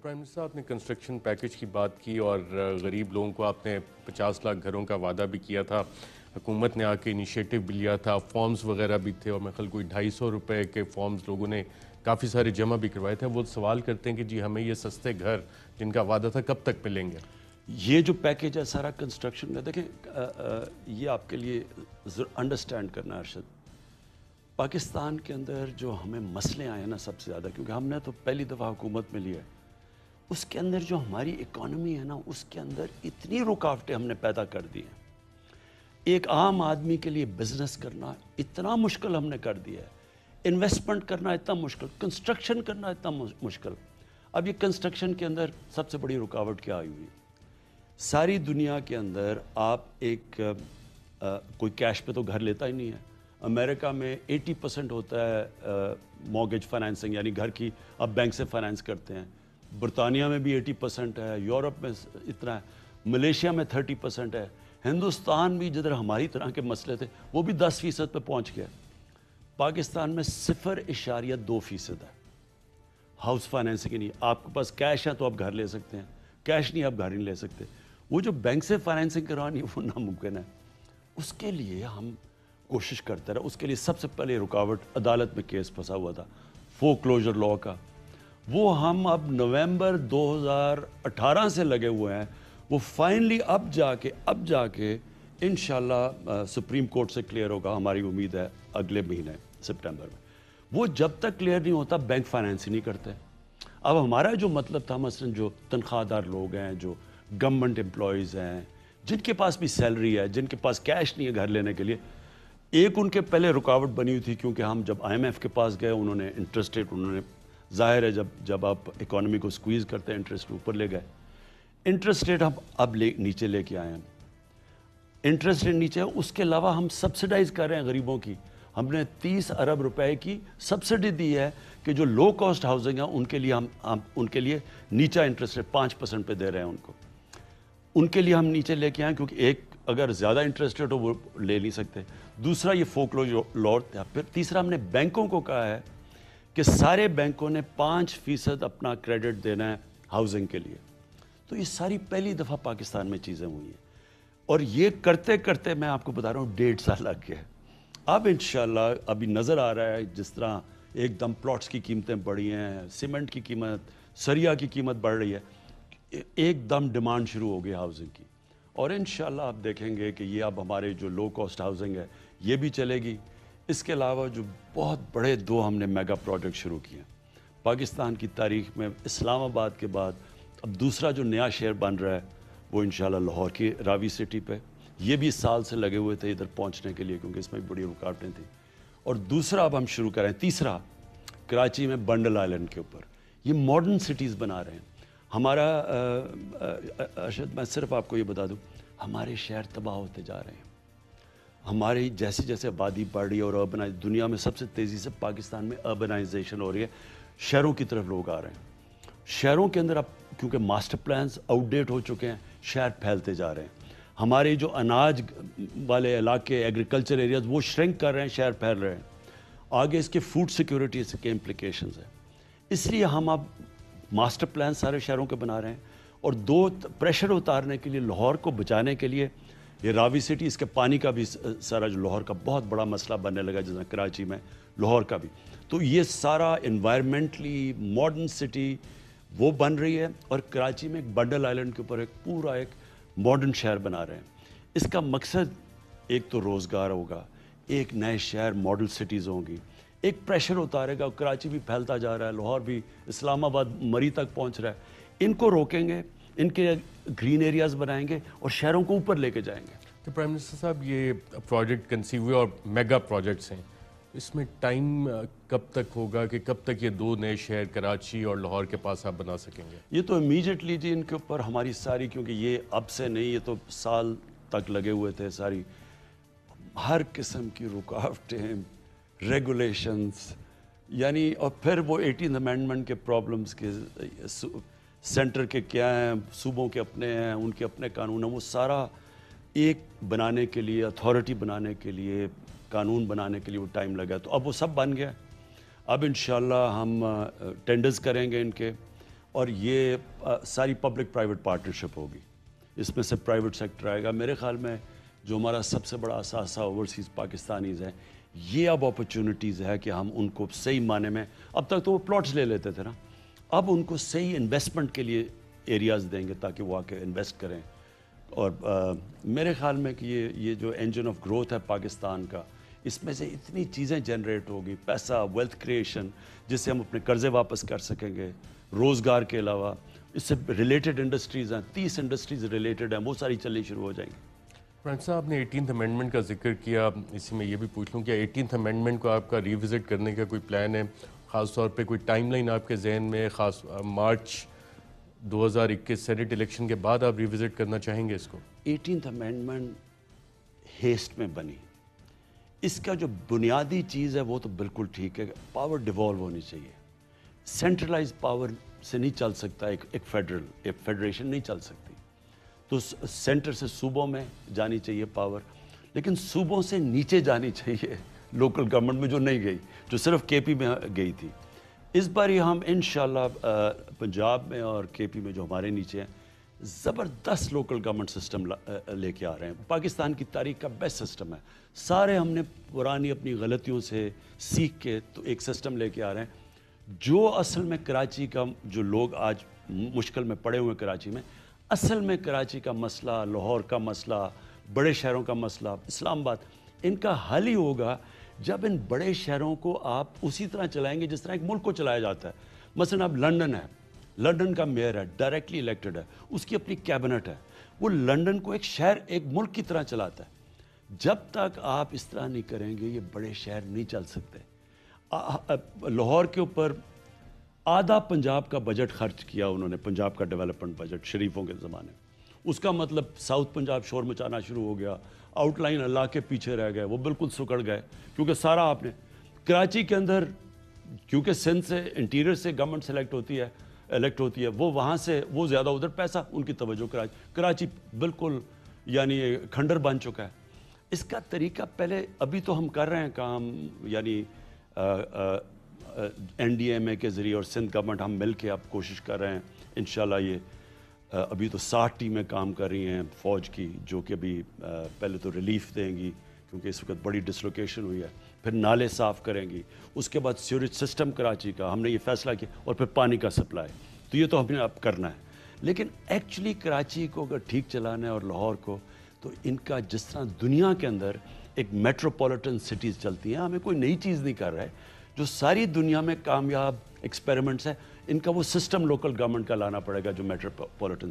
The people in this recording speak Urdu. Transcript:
پرائم منسٹر آپ نے کنسٹرکشن پیکج کی بات کی اور غریب لوگوں کو آپ نے 50 لاکھ گھروں کا وعدہ بھی کیا تھا. حکومت نے آ کے انیشیٹو بھی لیا تھا, فارمز وغیرہ بھی تھے اور میں خیال کوئی 250 روپے کے فارمز لوگوں نے کافی سارے جمع بھی کروائے تھے. وہ سوال کرتے ہیں کہ جی ہمیں یہ سستے گھر جن کا وعدہ تھا کب تک ملیں گے؟ یہ جو پیکج ہے سارا کنسٹرکشن کا, دیکھیں یہ آپ کے لیے انڈرسٹینڈ کرنا ارشد, پاکستان کے اندر جو ہمیں مسئلے آئے ہیں نا سب سے زیادہ, کیونکہ ہم نے تو پہلی دفعہ حکومت میں لیا ہے, اس کے اندر جو ہماری اکانومی ہے نا اس کے اندر اتنی رکاوٹیں ہم نے پیدا کر دی ہیں. ایک عام آدمی کے لیے بزنس کرنا اتنا مشکل ہم نے کر دیا ہے, انویسٹمنٹ کرنا اتنا مشکل, کنسٹرکشن کرنا اتنا مشکل. اب یہ کنسٹرکشن کے اندر سب سے بڑی رکاوٹ کیا آئی ہوئی ہے؟ ساری دنیا کے اندر آپ ایک کوئی کیش پہ تو گھر لیتا ہی نہیں ہے. امریکہ میں 80% ہوتا ہے مورگیج فائنینسنگ, یعنی گھر کی آپ بینک سے فائنینس کرتے ہیں. برطانیہ میں بھی 80% ہے, یورپ میں اتنا ہے, ملیشیا میں 30% ہے. ہندوستان بھی جدھر ہماری طرح کے مسئلے تھے وہ بھی 10% پہ پہنچ گیا. پاکستان میں 0.2% ہے ہاؤس فائنینسنگ. نہیں, آپ کے پاس کیش ہے تو آپ گھر لے سکتے ہیں, کیش نہیں آپ گھر نہیں لے سکتے. وہ جو بینک سے فائنینسنگ کروانی وہ ناممکن ہے. اس کے لیے ہم کوشش کرتے رہے. اس کے لیے سب سے پہلے رکاوٹ عدالت میں کیس پھنسا ہوا تھا فور کلوجر لاء کا, وہ ہم اب نومبر 2018 سے لگے ہوئے ہیں. وہ فائنلی اب جا کے انشاءاللہ سپریم کورٹ سے کلیئر ہوگا, ہماری امید ہے اگلے مہینے سپٹمبر میں. وہ جب تک کلیئر نہیں ہوتا بینک فائنینس ہی نہیں کرتے. اب ہمارا جو مطلب تھا مثلا جو تنخواہ دار لوگ ہیں, جو گورنمنٹ امپلائیز ہیں, جن کے پاس بھی سیلری ہے, جن کے پاس کیش نہیں ہے گھر لینے کے لیے, ایک ان کے پہلے رکاوٹ بنی ہوئی تھی کیونکہ ہم جب IMF کے پاس گئے انہوں نے انٹرسٹ ریٹ, انہوں نے ظاہر ہے جب آپ اکانومی کو سکویز کرتے ہیں انٹرسٹ اوپر لے گئے. انٹرسٹ ریٹ ہم اب نیچے لے کے آئے ہیں. انٹرسٹ ریٹ نیچے ہے, اس کے علاوہ ہم سبسڈائز کر رہے ہیں غریبوں کی. ہم نے 30 ارب روپے کی سبسڈی دی ہے کہ جو لو کاسٹ ہاؤسنگ ہے ان کے لیے ہم ان کے لیے نیچا انٹرسٹ ریٹ 5% پہ دے رہے ہیں ان کو. ان کے لیے ہم نیچے لے کے آئیں کیونکہ ایک اگر زیادہ انٹرسٹ ریٹ ہو وہ لے نہیں سکتے. دوسرا یہ فورکلوجر لاء تھا. پھر تیسرا ہم نے بینکوں کو کہا ہے کہ سارے بینکوں نے 5% اپنا کریڈٹ دینا ہے ہاؤسنگ کے لیے. تو یہ ساری پہلی دفعہ پاکستان میں چیزیں ہوئی ہیں, اور یہ کرتے کرتے میں آپ کو بتا رہا ہوں 1.5 سال لگ گیا. اب انشاءاللہ ابھی نظر آ رہا ہے جس طرح ایک دم پلاٹس کی قیمتیں بڑھی ہیں, سیمنٹ کی قیمت, سریا کی قیمت بڑھ رہی ہے, ایک دم ڈیمانڈ شروع ہو گئی ہاؤسنگ کی. اور انشاءاللہ آپ دیکھیں گے کہ یہ اب ہمارے جو لو کاسٹ ہاؤسنگ ہے یہ بھی چلے گی. اس کے علاوہ جو بہت بڑے 2 ہم نے میگا پروجیکٹ شروع کیے ہیں پاکستان کی تاریخ میں. اسلام آباد کے بعد اب دوسرا جو نیا شہر بن رہا ہے وہ انشاءاللہ لاہور کی راوی سٹی پہ. یہ بھی سال سے لگے ہوئے تھے ادھر پہنچنے کے لیے کیونکہ اس میں بڑی رکاوٹیں تھیں. اور دوسرا اب ہم شروع کریں, تیسرا کراچی میں بنڈل آئلینڈ کے اوپر. یہ ماڈرن سٹیز بنا رہے ہیں. ہمارا ارشد میں صرف آپ کو یہ بتا دوں, ہمارے شہر تباہ ہوتے جا رہے ہیں. ہماری جیسے جیسے آبادی بڑھ رہی ہے اور دنیا میں سب سے تیزی سے پاکستان میں اربنائزیشن ہو رہی ہے, شہروں کی طرف لوگ آ رہے ہیں. شہروں کے اندر اب کیونکہ ماسٹر پلانز آؤٹ ڈیٹ ہو چکے ہیں, شہر پھیلتے جا رہے ہیں. ہمارے جو اناج والے علاقے ایگریکلچر ایریاز وہ شرنک کر رہے ہیں, شہر پھیل رہے ہیں. آگے اس کے فوڈ سیکیورٹی کے امپلیکیشنز ہیں. اس لیے ہم اب ماسٹر پلان سارے شہروں کے بنا رہے ہیں. اور 2 پریشر اتارنے کے لیے, لاہور کو بچانے کے لیے, یہ راوی سٹی اس کے پانی کا بھی سارا جو لاہور کا بہت بڑا مسئلہ بننے لگا جیسا کراچی میں لاہور کا بھی. تو یہ سارا انوائرمنٹلی ماڈرن سٹی وہ بن رہی ہے, اور کراچی میں ایک بنڈل آئلینڈ کے اوپر ایک پورا ایک ماڈرن شہر بنا رہے ہیں. اس کا مقصد ایک تو روزگار ہوگا, ایک نئے شہر ماڈل سٹیز ہوں گی, ایک پریشر اتارے گا. کراچی بھی پھیلتا جا رہا ہے, لاہور بھی, اسلام آباد مری تک پہنچ رہا ہے. ان کو روکیں گے, ان کے گرین ایریاز بنائیں گے اور شہروں کو اوپر لے کے جائیں گے. تو پرائم منسٹر صاحب یہ پروجیکٹ کنسیو ہوئے اور میگا پروجیکٹس ہیں, اس میں ٹائم کب تک ہوگا کہ کب تک یہ 2 نئے شہر کراچی اور لاہور کے پاس آپ بنا سکیں گے؟ یہ تو امیجیٹلی جی ان کے اوپر ہماری ساری, کیونکہ یہ اب سے نہیں, یہ تو سال تک لگے ہوئے تھے. ساری ہر قسم کی رکاوٹیں, ریگولیشنز, یعنی اور پھر وہ 18 امینڈمنٹ کے پرابلمز کے, سینٹر کے کیا ہیں, صوبوں کے اپنے ہیں, ان کے اپنے قانون ہیں, وہ سارا ایک بنانے کے لیے, اتھارٹی بنانے کے لیے, قانون بنانے کے لیے وہ ٹائم لگا. تو اب وہ سب بن گیا. اب انشاءاللہ ہم ٹینڈرز کریں گے ان کے, اور یہ ساری پبلک پرائیویٹ پارٹنرشپ ہوگی. اس میں سے پرائیویٹ سیکٹر آئے گا. میرے خیال میں جو ہمارا سب سے بڑا اثاثہ اوورسیز پاکستانیز ہیں, یہ اب اپرچونٹیز ہے کہ ہم ان کو صحیح معنی میں, اب تک تو وہ پلاٹس لے لیتے تھے نا, اب ان کو صحیح انویسٹمنٹ کے لیے ایریاز دیں گے تاکہ وہ آ کے انویسٹ کریں. اور میرے خیال میں کہ یہ جو انجن آف گروتھ ہے پاکستان کا, اس میں سے اتنی چیزیں جنریٹ ہوگی, پیسہ, ویلتھ کریشن, جس سے ہم اپنے قرضے واپس کر سکیں گے. روزگار کے علاوہ اس سے ریلیٹڈ انڈسٹریز ہیں, 30 انڈسٹریز ریلیٹڈ ہیں, وہ ساری چلنی شروع ہو جائیں گی. فرینڈ صاحب نے 18th امینڈمنٹ کا ذکر کیا, اسی میں یہ بھی پوچھ لوں کہ 18th امینڈمنٹ کو آپ کا ریوزٹ کرنے کا کوئی پلان ہے, خاص طور پہ کوئی ٹائم لائن آپ کے ذہن میں, خاص مارچ 2021 سینیٹ الیکشن کے بعد آپ ریوزٹ کرنا چاہیں گے اس کو؟ 18th امینڈمنٹ ہیسٹ میں بنی, اس کا جو بنیادی چیز ہے وہ تو بالکل ٹھیک ہے, پاور ڈیوالو ہونی چاہیے. سینٹرلائز پاور سے نہیں چل سکتا, ایک فیڈریشن نہیں چل سکتی. تو سینٹر سے صوبوں میں جانی چاہیے پاور, لیکن صوبوں سے نیچے جانی چاہیے لوکل گورنمنٹ میں, جو نہیں گئی, جو صرف کے پی میں گئی تھی. اس بار یہ ہم انشاءاللہ پنجاب میں اور کے پی میں جو ہمارے نیچے ہیں, زبردست لوکل گورنمنٹ سسٹم لے کے آ رہے ہیں. پاکستان کی تاریخ کا بیسٹ سسٹم ہے. سارے ہم نے پرانی اپنی غلطیوں سے سیکھ کے تو ایک سسٹم لے کے آ رہے ہیں, جو اصل میں کراچی کا, جو لوگ آج مشکل میں پڑے ہوئے کراچی میں, اصل میں کراچی کا مسئلہ, لاہور کا مسئلہ, بڑے شہروں کا مسئلہ, اسلام آباد, ان کا حل ہی ہوگا جب ان بڑے شہروں کو آپ اسی طرح چلائیں گے جس طرح ایک ملک کو چلایا جاتا ہے. مثلا اب لنڈن ہے, لنڈن کا میئر ہے, ڈائریکٹلی الیکٹڈ ہے, اس کی اپنی کیبنٹ ہے, وہ لنڈن کو ایک شہر, ایک ملک کی طرح چلاتا ہے. جب تک آپ اس طرح نہیں کریں گے یہ بڑے شہر نہیں چل سکتے. لاہور کے اوپر آدھا پنجاب کا بجٹ خرچ کیا انہوں نے, پنجاب کا ڈیولپمنٹ بجٹ شریفوں کے زمانے. اس کا مطلب ساؤتھ پنجاب شور مچانا شروع ہو گیا, آؤٹ لائن اللہ کے پیچھے رہ گئے, وہ بالکل سکڑ گئے, کیونکہ سارا آپ نے کراچی کے اندر, کیونکہ سندھ سے انٹیریئر سے گورنمنٹ الیکٹ ہوتی ہے, وہ وہاں سے وہ زیادہ ادھر پیسہ, ان کی توجہ کراچی بالکل یعنی کھنڈر بن چکا ہے. اس کا طریقہ پہلے, ابھی تو ہم کر رہے ہیں کام, یعنی این ڈی ایم اے کے ذریعے اور سندھ گورنمنٹ ہم مل کے اب کوشش کر رہے ہیں انشاءاللہ. یہ ابھی تو 60 ٹیمیں کام کر رہی ہیں فوج کی, جو کہ ابھی پہلے تو ریلیف دیں گی کیونکہ اس وقت بڑی ڈسلوکیشن ہوئی ہے, پھر نالے صاف کریں گی, اس کے بعد سیوریج سسٹم کراچی کا ہم نے یہ فیصلہ کیا, اور پھر پانی کا سپلائی. تو یہ تو ہم نے اب کرنا ہے. لیکن ایکچولی کراچی کو اگر ٹھیک چلانا ہے اور لاہور کو, تو ان کا جس طرح دنیا کے اندر ایک میٹروپولیٹن سٹیز چلتی ہیں, ہمیں کوئی نئی چیز نہیں کر رہے, جو ساری دنیا میں کامیاب ایکسپیریمنٹس ہیں, ان کا وہ سسٹم لوکل گورنمنٹ کا لانا پڑے گا جو میٹروپولیٹن